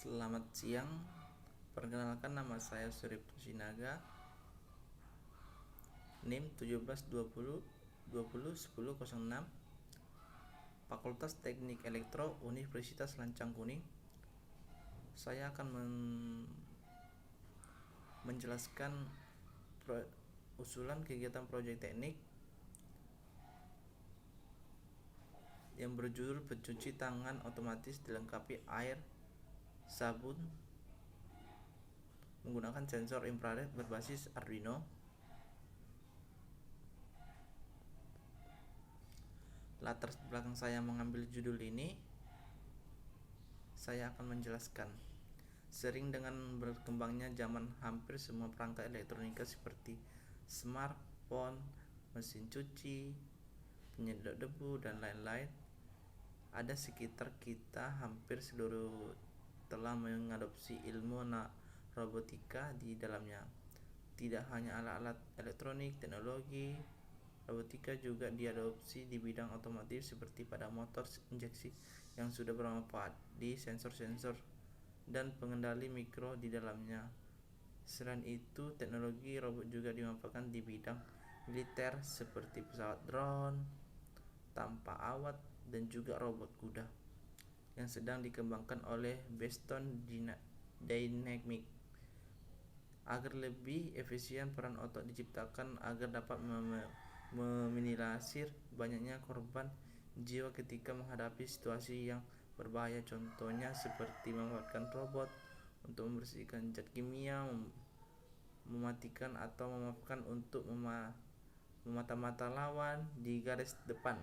Selamat siang, perkenalkan nama saya Suripto Sinaga, NIM 1720201006, Fakultas Teknik Elektro Universitas Lancang Kuning. Saya akan menjelaskan usulan kegiatan proyek teknik yang berjudul pencuci tangan otomatis dilengkapi air, sabun, menggunakan sensor infrared berbasis Arduino. Latar belakang saya mengambil judul ini, saya akan menjelaskan. Sering dengan berkembangnya zaman, hampir semua perangkat elektronika seperti smartphone, mesin cuci, penyedot debu, dan lain-lain ada sekitar kita. Hampir seluruh telah mengadopsi ilmu robotika di dalamnya. Tidak hanya alat-alat elektronik, teknologi robotika juga diadopsi di bidang otomotif seperti pada motor injeksi yang sudah bermanfaat di sensor-sensor dan pengendali mikro di dalamnya. Selain itu, teknologi robot juga dimanfaatkan di bidang militer seperti pesawat drone tanpa awak dan juga robot kuda yang sedang dikembangkan oleh Boston Dynamics. Agar lebih efisien, peran otot diciptakan agar dapat meminimalisir banyaknya korban jiwa ketika menghadapi situasi yang berbahaya. Contohnya seperti memanfaatkan robot untuk membersihkan zat kimia, mematikan atau memaafkan untuk memata-mata lawan di garis depan.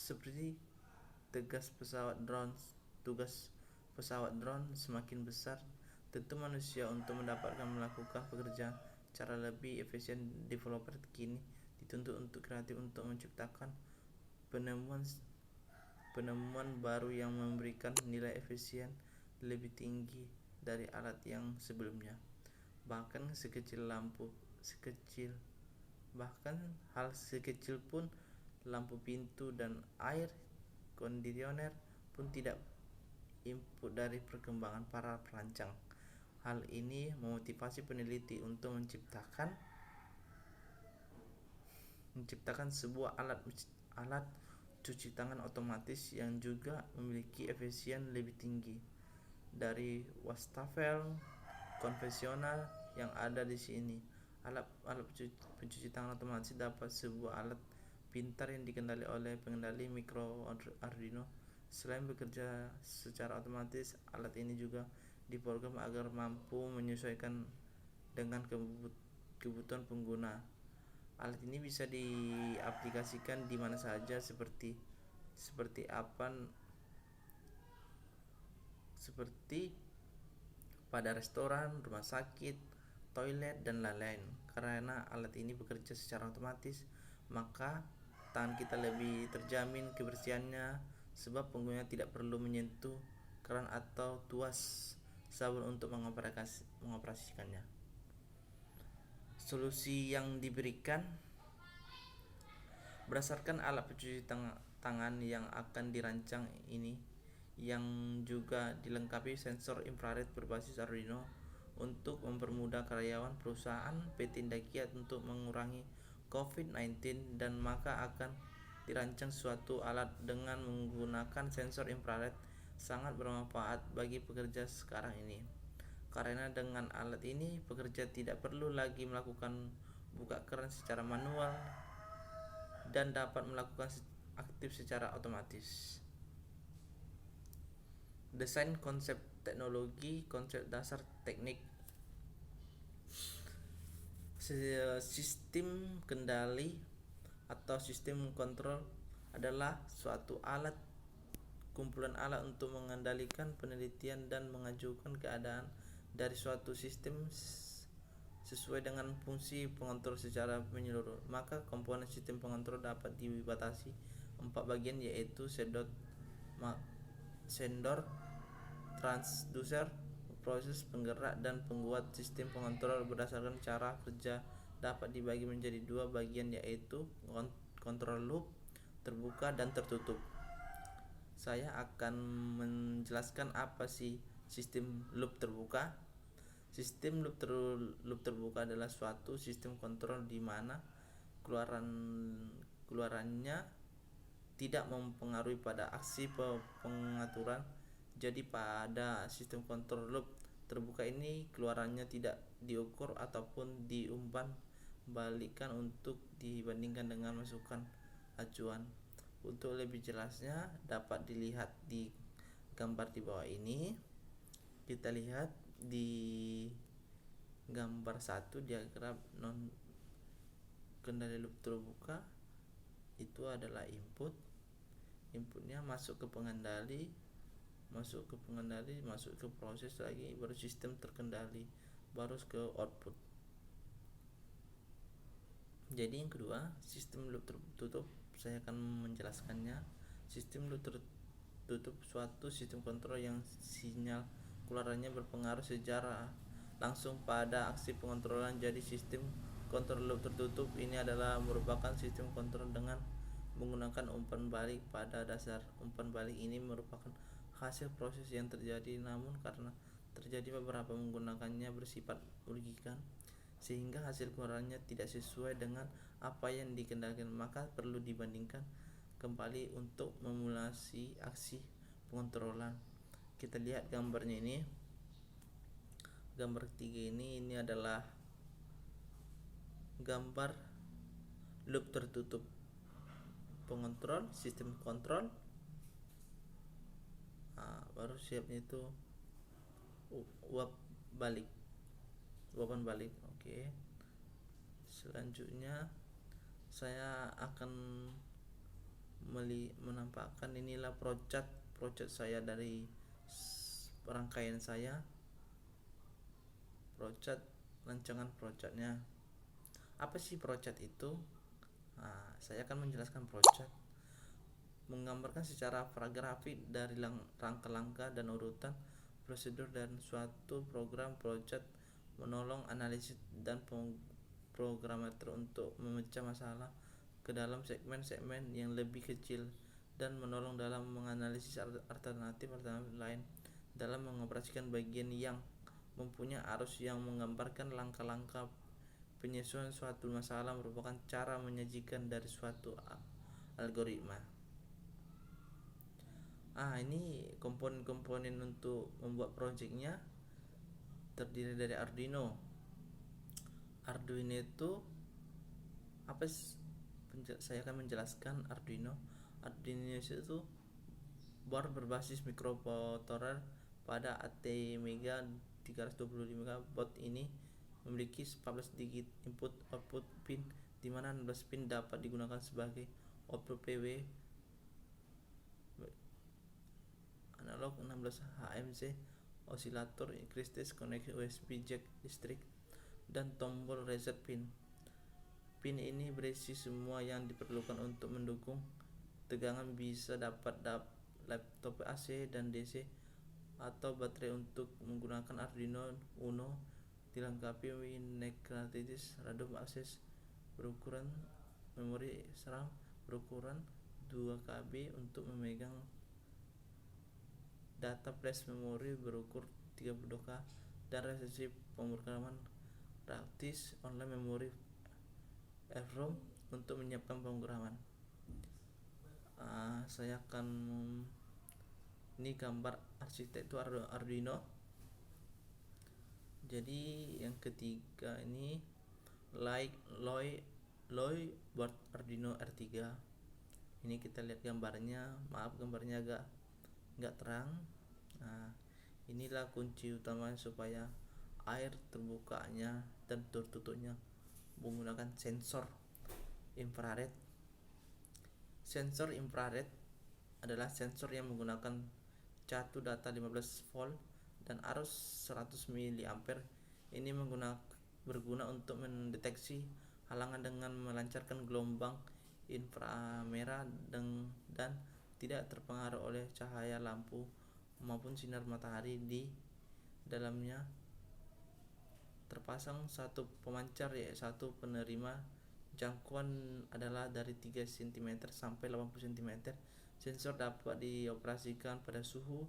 Seperti tugas pesawat drone semakin besar, tentu manusia untuk melakukan pekerjaan cara lebih efisien. Developer kini dituntut untuk kreatif untuk menciptakan penemuan baru yang memberikan nilai efisien lebih tinggi dari alat yang sebelumnya. Bahkan hal sekecil pun lampu pintu dan air kondisioner pun tidak input dari perkembangan para perancang. Hal ini memotivasi peneliti untuk menciptakan sebuah alat cuci tangan otomatis yang juga memiliki efisien lebih tinggi dari wastafel konvensional yang ada di sini. Alat pencuci tangan otomatis dapat sebuah alat pintar yang dikendali oleh pengendali mikro Arduino. Selain bekerja secara otomatis, alat ini juga diprogram agar mampu menyesuaikan dengan kebutuhan pengguna. Alat ini bisa diaplikasikan di mana saja seperti pada restoran, rumah sakit, toilet, dan lain-lain. Karena alat ini bekerja secara otomatis, maka tangan kita lebih terjamin kebersihannya, sebab pengguna tidak perlu menyentuh keran atau tuas sabun untuk mengoperasikannya. Solusi yang diberikan berdasarkan alat pencuci tangan yang akan dirancang ini, yang juga dilengkapi sensor infrared berbasis Arduino untuk mempermudah karyawan perusahaan PT Indakiat untuk mengurangi COVID-19, dan maka akan dirancang suatu alat dengan menggunakan sensor infrared sangat bermanfaat bagi pekerja sekarang ini. Karena dengan alat ini, pekerja tidak perlu lagi melakukan buka keran secara manual dan dapat melakukan aktif secara otomatis. Desain konsep teknologi, konsep dasar teknik. Sistem kendali atau sistem kontrol adalah suatu kumpulan alat untuk mengendalikan penelitian dan mengajukan keadaan dari suatu sistem sesuai dengan fungsi pengontrol secara menyeluruh. Maka komponen sistem pengontrol dapat dibatasi 4 bagian, yaitu sensor, transducer, proses penggerak, dan pembuat. Sistem pengontrol berdasarkan cara kerja dapat dibagi menjadi 2 bagian, yaitu control loop terbuka dan tertutup. saya akan menjelaskan apa sih sistem loop terbuka. Loop terbuka adalah suatu sistem kontrol di mana keluarannya tidak mempengaruhi pada aksi pengaturan. Jadi pada sistem kontrol loop terbuka ini keluarannya tidak diukur ataupun diumpan balikan untuk dibandingkan dengan masukan acuan. Untuk lebih jelasnya dapat dilihat di gambar di bawah ini. Kita lihat di gambar 1 diagram non kendali loop terbuka itu adalah inputnya masuk ke pengendali, masuk ke proses lagi, baru sistem terkendali, baru ke output. Jadi yang kedua, sistem loop tertutup, saya akan menjelaskannya. Sistem loop tertutup suatu sistem kontrol yang sinyal keluarannya berpengaruh secara langsung pada aksi pengontrolan. Jadi sistem kontrol loop tertutup ini adalah merupakan sistem kontrol dengan menggunakan umpan balik. Pada dasar umpan balik ini merupakan hasil proses yang terjadi, namun karena terjadi beberapa menggunakannya bersifat merugikan sehingga hasil keluarannya tidak sesuai dengan apa yang dikendalikan, maka perlu dibandingkan kembali untuk memulasi aksi pengontrolan. Kita lihat gambarnya ini. Gambar 3 ini adalah gambar loop tertutup pengontrol, sistem kontrol. Baru siapnya itu uapan balik. Oke. Selanjutnya saya akan menampakkan inilah project saya dari rangkaian saya. Rancangan projectnya. Apa sih project itu? Saya akan menjelaskan project menggambarkan secara grafik dari rangka-rangka dan urutan prosedur dan suatu program. Project menolong analisis dan programmer untuk memecah masalah ke dalam segmen-segmen yang lebih kecil dan menolong dalam menganalisis alternatif lain dalam mengoperasikan bagian yang mempunyai arus yang menggambarkan langkah-langkah penyesuaian suatu masalah merupakan cara menyajikan dari suatu algoritma. Ini komponen-komponen untuk membuat projectnya terdiri dari Arduino itu apa? Saya akan menjelaskan Arduino itu board berbasis mikrokontroler pada ATmega 325 baud. Ini memiliki 14 digit input output pin, di mana 16 pin dapat digunakan sebagai output PW analog, 16 HMC osilator, crystal connect USB jack listrik, dan tombol reset pin. Pin ini berisi semua yang diperlukan untuk mendukung tegangan, bisa dapat laptop AC dan DC atau baterai. Untuk menggunakan Arduino Uno dilengkapi Nekratitis random access berukuran, memori RAM berukuran 2 KB untuk memegang data, flash memori berukur 32K, dan resesi pemrograman praktis online memori EEPROM untuk menyiapkan pemrograman. Saya akan ini gambar arsitektur Arduino. Jadi yang ketiga ini Loy board Arduino R3. Ini kita lihat gambarnya. Maaf gambarnya agak nggak terang. Inilah kunci utama supaya air terbukanya dan tertutupnya menggunakan sensor infrared. Sensor infrared adalah sensor yang menggunakan catu data 15 volt dan arus 100 mA. Ini berguna untuk mendeteksi halangan dengan melancarkan gelombang inframerah dan tidak terpengaruh oleh cahaya lampu maupun sinar matahari. Di dalamnya terpasang satu pemancar, yaitu satu penerima. Jangkauan adalah dari 3 cm sampai 80 cm Sensor dapat dioperasikan pada suhu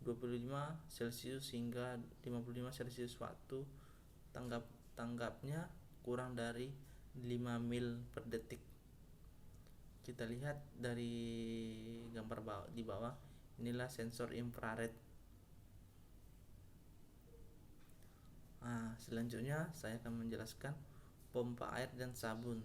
25 Celcius hingga 55 Celcius. Waktu tanggapnya kurang dari 5 mil per detik. Kita lihat dari gambar di bawah, inilah sensor infrared. Selanjutnya saya akan menjelaskan pompa air dan sabun.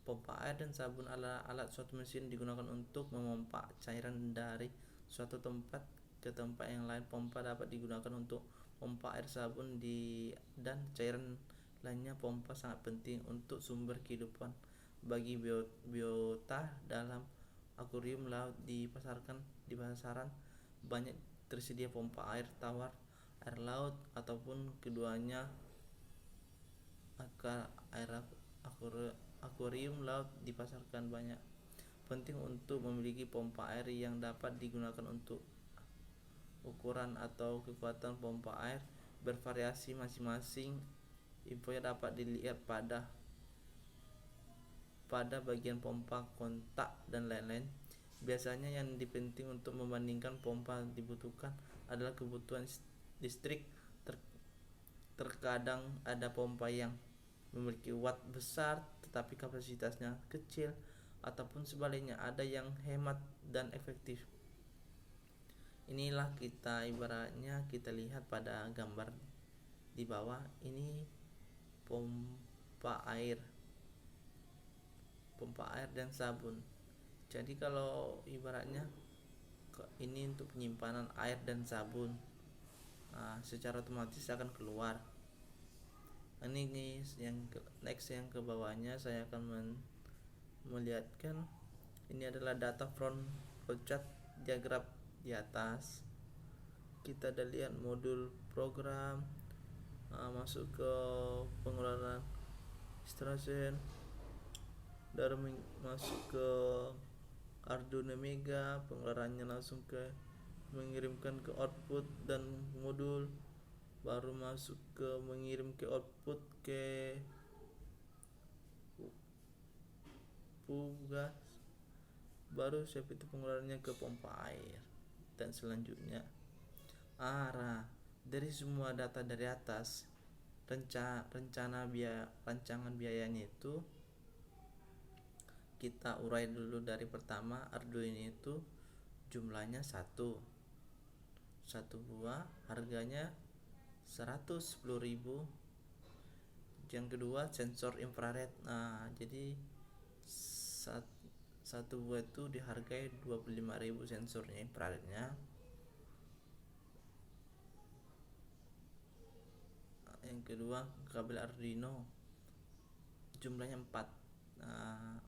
Pompa air dan sabun adalah alat suatu mesin digunakan untuk memompa cairan dari suatu tempat ke tempat yang lain. Pompa dapat digunakan untuk pompa air, sabun dan cairan lainnya. Pompa sangat penting untuk sumber kehidupan bagi biota dalam akuarium laut. Di pasaran banyak tersedia pompa air tawar, air laut, ataupun keduanya. Akuarium laut dipasarkan banyak. Penting untuk memiliki pompa air yang dapat digunakan untuk ukuran atau kekuatan pompa air bervariasi masing-masing. Infonya dapat dilihat pada bagian pompa, kontak, dan lain-lain. Biasanya yang penting untuk membandingkan pompa dibutuhkan adalah kebutuhan listrik. Terkadang ada pompa yang memiliki watt besar tetapi kapasitasnya kecil, ataupun sebaliknya ada yang hemat dan efektif. Inilah ibaratnya kita lihat pada gambar di bawah, ini pompa air dan sabun. Jadi kalau ibaratnya ini untuk penyimpanan air dan sabun, secara otomatis akan keluar. Ini yang ke bawahnya saya akan melihatkan. Ini adalah data front chart diagram di atas. Kita ada lihat modul program, masuk ke pengeluaran instruction, dari masuk ke Arduino Mega, pengeluarannya langsung ke mengirimkan ke output dan modul, baru masuk ke mengirim ke output ke gas, baru seperti pengeluarannya ke pompa air dan selanjutnya. Dari semua data dari atas, rancangan biayanya itu kita urai dulu. Dari pertama, Arduino itu jumlahnya satu buah, harganya 110.000. Yang kedua, sensor infrared. Jadi satu buah itu dihargai 25.000 sensornya, infrarednya. Yang kedua, kabel Arduino jumlahnya 4.